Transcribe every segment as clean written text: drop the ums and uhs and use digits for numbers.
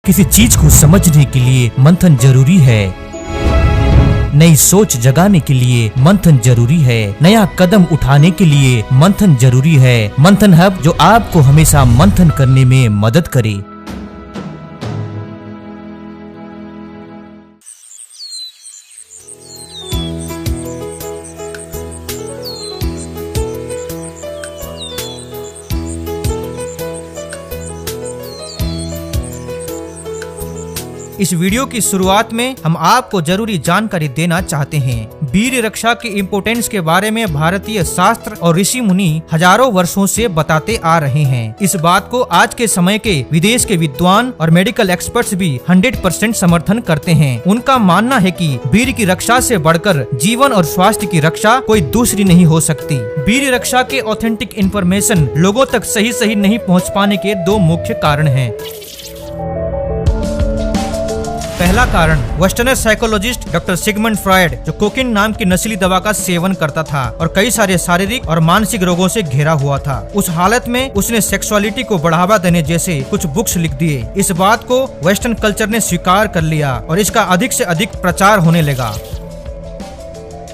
किसी चीज को समझने के लिए मंथन जरूरी है। नई सोच जगाने के लिए मंथन जरूरी है। नया कदम उठाने के लिए मंथन जरूरी है। मंथन हब, जो आपको हमेशा मंथन करने में मदद करे। इस वीडियो की शुरुआत में हम आपको जरूरी जानकारी देना चाहते हैं। वीर रक्षा की इम्पोर्टेंस के बारे में भारतीय शास्त्र और ऋषि मुनि हजारों वर्षों से बताते आ रहे हैं। इस बात को आज के समय के विदेश के विद्वान और मेडिकल एक्सपर्ट्स भी 100% समर्थन करते हैं। उनका मानना है कि वीर की रक्षा से बढ़कर जीवन और स्वास्थ्य की रक्षा कोई दूसरी नहीं हो सकती। वीर रक्षा के ऑथेंटिक इंफॉर्मेशन लोगों तक सही नहीं पहुँच पाने के दो मुख्य कारण हैं। पहला कारण, westerner psychologist doctor Sigmund Freud, जो कोकीन नाम की नशीली दवा का सेवन करता था और कई सारे शारीरिक और मानसिक रोगों से घिरा हुआ था। उस हालत में उसने सेक्सुअलिटी को बढ़ावा देने जैसे कुछ बुक्स लिख दिए। इस बात को वेस्टर्न कल्चर ने स्वीकार कर लिया और इसका अधिक से अधिक प्रचार होने लगा।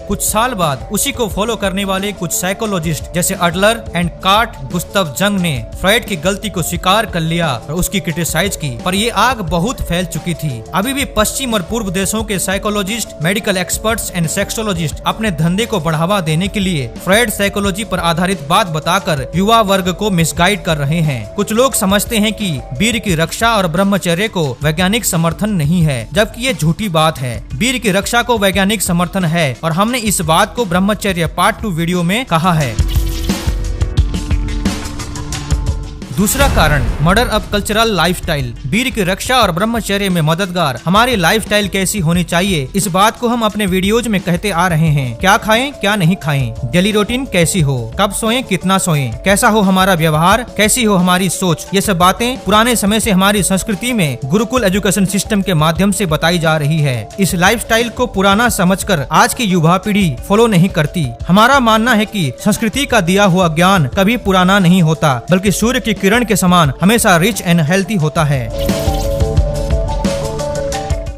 कुछ साल बाद उसी को फॉलो करने वाले कुछ साइकोलॉजिस्ट जैसे अडलर एंड कार्ट गुस्तव जंग ने फ्रॉयड की गलती को स्वीकार कर लिया और उसकी क्रिटिसाइज की, पर ये आग बहुत फैल चुकी थी। अभी भी पश्चिम और पूर्व देशों के psychologist, medical experts and sexologist अपने धंधे को बढ़ावा देने के लिए फ्रॉयड साइकोलॉजी पर आधारित बात बताकर युवा वर्ग को मिसगाइड कर रहे हैं। कुछ लोग समझते हैं कि वीर की रक्षा और ब्रह्मचर्य को वैज्ञानिक समर्थन नहीं है, जबकि ये झूठी बात है। वीर की रक्षा को वैज्ञानिक समर्थन है और हमने इस बात को ब्रह्मचर्य पार्ट 2 वीडियो में कहा है। दूसरा कारण, मॉडर्न अब कल्चरल लाइफस्टाइल। वीर की रक्षा और ब्रह्मचर्य में मददगार हमारी लाइफस्टाइल कैसी होनी चाहिए, इस बात को हम अपने वीडियोज में कहते आ रहे हैं। क्या खाएं, क्या नहीं खाएं, डेली रूटीन कैसी हो, कब सोएं, कितना सोएं, कैसा हो हमारा व्यवहार, कैसी हो हमारी सोच, ये सब बातें पुराने समय से हमारी संस्कृति में गुरुकुल एजुकेशन सिस्टम के माध्यम से बताई जा रही है। इस लाइफस्टाइल को पुराना समझकर आज की युवा पीढ़ी फॉलो नहीं करती। हमारा मानना है कि संस्कृति का दिया हुआ ज्ञान कभी पुराना नहीं होता, बल्कि सूर्य की किरण के समान हमेशा रिच एंड हेल्थी होता है।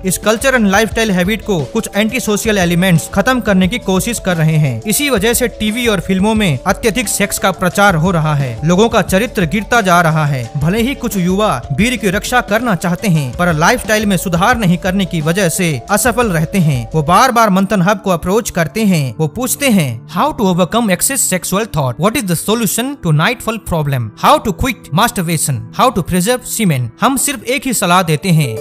इस कल्चर एंड लाइफस्टाइल हैबिट को कुछ एंटी सोशल एलिमेंट्स खत्म करने की कोशिश कर रहे हैं। इसी वजह से टीवी और फिल्मों में अत्यधिक सेक्स का प्रचार हो रहा है। लोगों का चरित्र गिरता जा रहा है। भले ही कुछ युवा वीर की रक्षा करना चाहते हैं, पर लाइफस्टाइल में सुधार नहीं करने की वजह से असफल रहते हैं। वो बार बार मंथन हब को अप्रोच करते हैं। वो पूछते हैं, how to overcome excess sexual thought, what is the solution to nightfall problem, how to quit masturbation, how to preserve semen. हम सिर्फ एक ही सलाह देते हैं,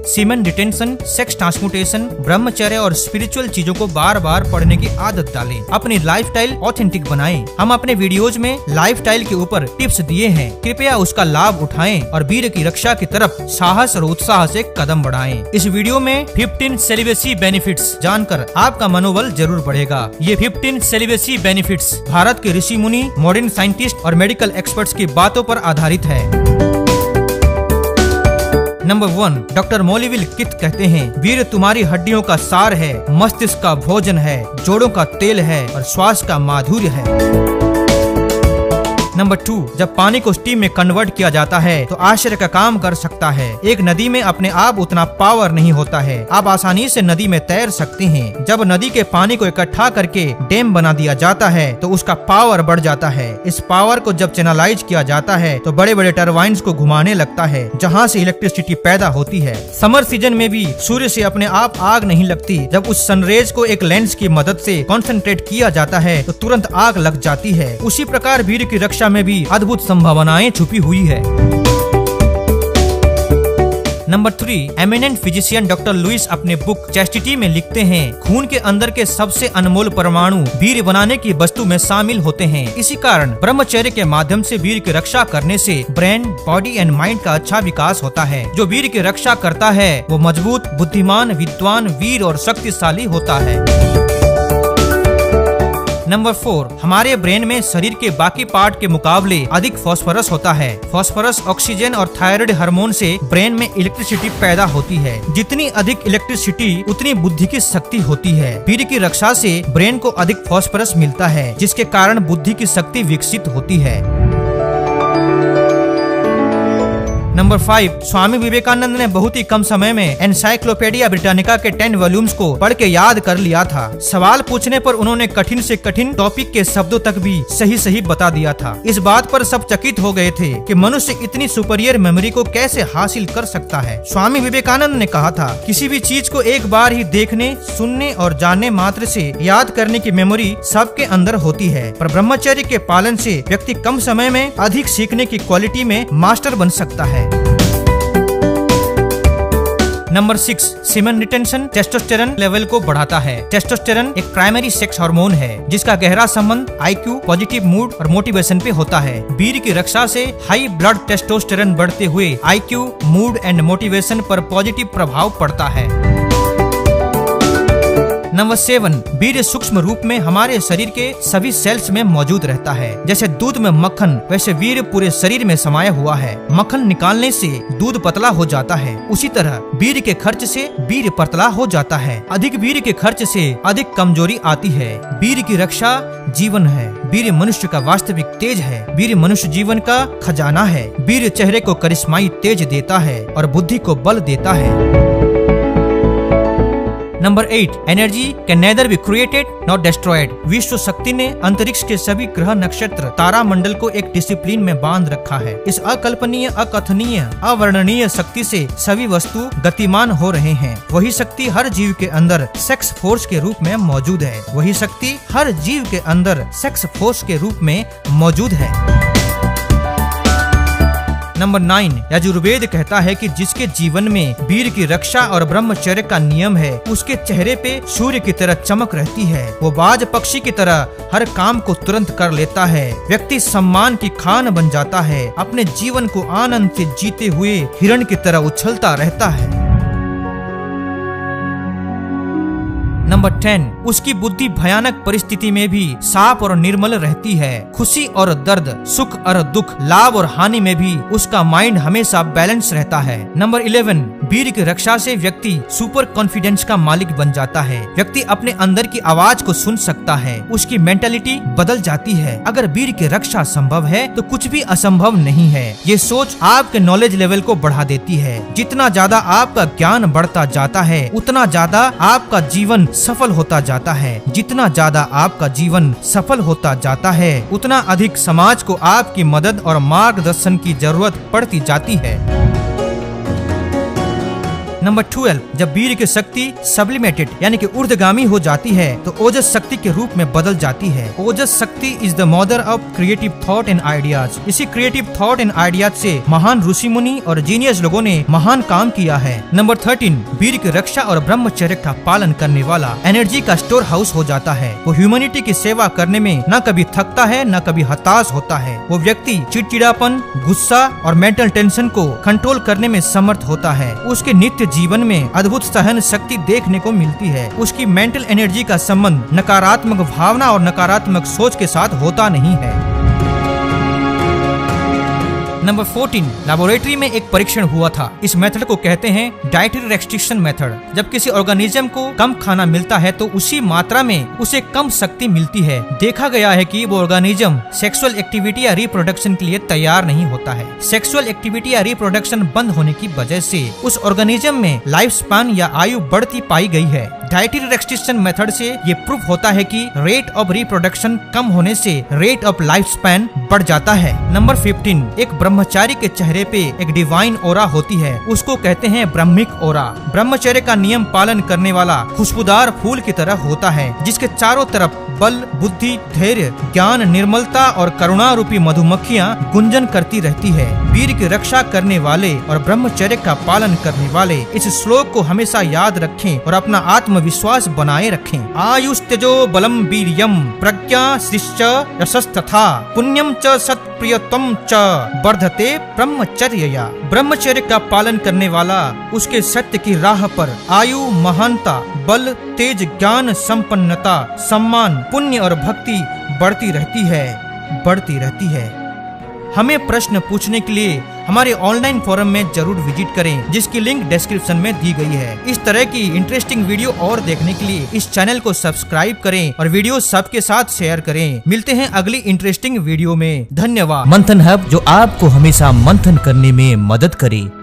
सीमेन डिटेंशन, सेक्स ट्रांसम्यूटेशन, ब्रह्मचर्य और स्पिरिचुअल चीजों को बार बार पढ़ने की आदत डालें। अपनी लाइफस्टाइल ऑथेंटिक बनाएं। हम अपने वीडियोज में लाइफस्टाइल के ऊपर टिप्स दिए हैं, कृपया उसका लाभ उठाएं और वीर की रक्षा की तरफ साहस और उत्साह से कदम बढ़ाएं। इस वीडियो में 15 सेलिबेसी बेनिफिट्स जानकर आपका मनोबल जरूर बढ़ेगा। ये 15 सेलिबेसी बेनिफिट्स भारत के ऋषि मुनि, मॉडर्न साइंटिस्ट और मेडिकल एक्सपर्ट्स की बातों पर आधारित है। नंबर 1, डॉक्टर मोलिविल किथ कहते हैं, वीर तुम्हारी हड्डियों का सार है, मस्तिष्क का भोजन है, जोड़ों का तेल है और श्वास का माधुर्य है। नंबर 2, जब पानी को स्टीम में कन्वर्ट किया जाता है तो आश्चर्य का काम कर सकता है। एक नदी में अपने आप उतना पावर नहीं होता है। आप आसानी से नदी में तैर सकते हैं। जब नदी के पानी को इकट्ठा करके डैम बना दिया जाता है तो उसका पावर बढ़ जाता है। इस पावर को जब चैनलाइज किया जाता है तो बड़े बड़े टरबाइन्स को घुमाने लगता है, जहाँ से इलेक्ट्रिसिटी पैदा होती है। समर सीजन में भी सूर्य से अपने आप आग नहीं लगती। जब उस सनरेज को एक लेंस की मदद से कॉन्सेंट्रेट किया जाता है तो तुरंत आग लग जाती है। उसी प्रकार वीर की रक्षा में भी अद्भुत संभावनाएं छुपी हुई है। Number 3, eminent physician doctor Lewis अपने बुक चैस्टिटी में लिखते हैं, खून के अंदर के सबसे अनमोल परमाणु वीर बनाने की वस्तु में शामिल होते हैं। इसी कारण ब्रह्मचर्य के माध्यम से वीर की रक्षा करने से ब्रेन, बॉडी एंड माइंड का अच्छा विकास होता है। जो वीर की रक्षा करता है वो मजबूत, बुद्धिमान, विद्वान, वीर और शक्तिशाली होता है। नंबर 4, हमारे ब्रेन में शरीर के बाकी पार्ट के मुकाबले अधिक फास्फोरस होता है। फास्फोरस ऑक्सीजन और थायराइड हार्मोन से ब्रेन में इलेक्ट्रिसिटी पैदा होती है। जितनी अधिक इलेक्ट्रिसिटी उतनी बुद्धि की शक्ति होती है। वीर की रक्षा से ब्रेन को अधिक फास्फोरस मिलता है, जिसके कारण बुद्धि की शक्ति विकसित होती है। नंबर 5, स्वामी विवेकानंद ने बहुत ही कम समय में एनसाइक्लोपीडिया ब्रिटानिका के 10 वॉल्यूम्स को पढ़ के याद कर लिया था। सवाल पूछने पर उन्होंने कठिन से कठिन टॉपिक के शब्दों तक भी सही बता दिया था। इस बात पर सब चकित हो गए थे कि मनुष्य इतनी सुपीरियर मेमोरी को कैसे हासिल कर सकता है। स्वामी विवेकानंद ने कहा था, किसी भी चीज को एक बार ही देखने, सुनने और जानने मात्र से याद करने की मेमोरी सबके अंदर होती है, पर ब्रह्मचर्य के पालन से व्यक्ति कम समय में अधिक सीखने की क्वालिटी में मास्टर बन सकता है। नंबर 6, सीमेन रिटेंशन टेस्टोस्टेरोन लेवल को बढ़ाता है। टेस्टोस्टेरोन एक प्राइमरी सेक्स हार्मोन है जिसका गहरा संबंध आईक्यू, पॉजिटिव मूड और मोटिवेशन पे होता है। वीर्य की रक्षा से हाई ब्लड टेस्टोस्टेरोन बढ़ते हुए आईक्यू, मूड एंड मोटिवेशन पर पॉजिटिव प्रभाव पड़ता है। नंबर 7, वीर्य सूक्ष्म रूप में हमारे शरीर के सभी सेल्स में मौजूद रहता है। जैसे दूध में मक्खन, वैसे वीर्य पूरे शरीर में समाया हुआ है। मक्खन निकालने से दूध पतला हो जाता है, उसी तरह वीर्य के खर्च से वीर्य पतला हो जाता है। अधिक वीर्य के खर्च से अधिक कमजोरी आती है। वीर्य की रक्षा जीवन है। वीर्य मनुष्य का वास्तविक तेज है। वीर्य मनुष्य जीवन का खजाना है। वीर्य चेहरे को करिश्माई तेज देता है और बुद्धि को बल देता है। Number 8, energy can nether be created not destroyed. विश्व शक्ति ने अंतरिक्ष के सभी ग्रह, नक्षत्र, तारा मंडल को एक डिसिप्लिन में बांध रखा है। इस अकल्पनीय, अकथनीय, अवर्णनीय शक्ति से सभी वस्तु गतिमान हो रहे हैं। वही शक्ति हर जीव के अंदर सेक्स फोर्स के रूप में मौजूद है। वही शक्ति हर जीव के अंदर सेक्स फोर्स के रूप में मौजूद है। नंबर 9, यजुर्वेद कहता है कि जिसके जीवन में वीर्य की रक्षा और ब्रह्मचर्य का नियम है, उसके चेहरे पे सूर्य की तरह चमक रहती है। वो बाज पक्षी की तरह हर काम को तुरंत कर लेता है। व्यक्ति सम्मान की खान बन जाता है। अपने जीवन को आनंद से जीते हुए हिरण की तरह उछलता रहता है। नंबर 10, उसकी बुद्धि भयानक परिस्थिति में भी साफ और निर्मल रहती है। खुशी और दर्द, सुख और दुख, लाभ और हानि में भी उसका माइंड हमेशा बैलेंस रहता है। नंबर 11, वीर्य की रक्षा से व्यक्ति सुपर कॉन्फिडेंस का मालिक बन जाता है। व्यक्ति अपने अंदर की आवाज को सुन सकता है। उसकी मेंटालिटी बदल जाती है। अगर वीर्य की रक्षा संभव है तो कुछ भी असंभव नहीं है। ये सोच आपके नॉलेज लेवल को बढ़ा देती है। जितना ज्यादा आपका ज्ञान बढ़ता जाता है, उतना ज्यादा आपका जीवन सफल होता जाता है। जितना ज्यादा आपका जीवन सफल होता जाता है, उतना अधिक समाज को आपकी मदद और मार्गदर्शन की जरूरत पड़ती जाती है। नंबर 12, जब वीर्य की शक्ति सब्लिमेटेड यानी कि ऊर्ध्वगामी हो जाती है तो ओजस शक्ति के रूप में बदल जाती है। ओजस शक्ति is the mother of creative thought and ideas. इसी क्रिएटिव थॉट एंड आइडियाज से महान ऋषि मुनि और जीनियस लोगों ने महान काम किया है। नंबर 13, वीर्य की रक्षा और ब्रह्मचर्य का पालन करने वाला एनर्जी का स्टोर हाउस हो जाता है। वो ह्यूमैनिटी की सेवा करने में न कभी थकता है न कभी हताश होता है। वो व्यक्ति चिड़चिड़ापन, गुस्सा और मेंटल टेंशन को कंट्रोल करने में समर्थ होता है। उसके नित्य जीवन में अद्भुत सहन शक्ति देखने को मिलती है। उसकी मेंटल एनर्जी का संबंध नकारात्मक भावना और नकारात्मक सोच के साथ होता नहीं है। नंबर 14, लेबोरेटरी में एक परीक्षण हुआ था। इस मेथड को कहते हैं डाइटरी रेस्ट्रिक्शन मेथड। जब किसी ऑर्गेनिज्म को कम खाना मिलता है तो उसी मात्रा में उसे कम शक्ति मिलती है। देखा गया है कि वो ऑर्गेनिज्म सेक्सुअल एक्टिविटी या रिप्रोडक्शन के लिए तैयार नहीं होता है। सेक्सुअल एक्टिविटी या रिप्रोडक्शन बंद होने की वजह से उस ऑर्गेनिज्म में लाइफ स्पैन या आयु बढ़ती पाई गई है। डाइटरी रेस्ट्रिक्शन मेथड से ये प्रूफ होता है कि रेट ऑफ रिप्रोडक्शन कम होने से रेट ऑफ लाइफ स्पैन बढ़ जाता है। नंबर 15, एक ब्रह्मचारी के चेहरे पे एक डिवाइन ओरा होती है। उसको कहते हैं ब्रह्मिक ओरा। ब्रह्मचर्य का नियम पालन करने वाला खुशबूदार फूल की तरह होता है, जिसके चारों तरफ बल, बुद्धि, धैर्य, ज्ञान, निर्मलता और करुणा रूपी मधुमक्खियाँ गुंजन करती रहती है। वीर्य की रक्षा करने वाले और ब्रह्मचर्य का पालन करने वाले इस श्लोक को हमेशा याद रखें और अपना आत्मविश्वास बनाए रखें। आयुष तेजो बलम वीर्यम प्रज्ञा श्रिश्च यशस्तथा पुण्यम च सत्प्रियत्वम च वर्धते ब्रह्मचर्यया। ब्रह्मचर्य का पालन करने वाला उसके सत्य की राह पर आयु, महानता, बल, तेज, ज्ञान, संपन्नता, सम्मान, पुण्य और भक्ति बढ़ती रहती है। हमें प्रश्न पूछने के लिए हमारे ऑनलाइन फोरम में जरूर विजिट करें, जिसकी लिंक डिस्क्रिप्शन में दी गई है। इस तरह की इंटरेस्टिंग वीडियो और देखने के लिए इस चैनल को सब्सक्राइब करें और वीडियो सबके साथ शेयर करें। मिलते हैं अगली इंटरेस्टिंग वीडियो में। धन्यवाद। मंथन हब, जो आपको हमेशा मंथन करने में मदद करे।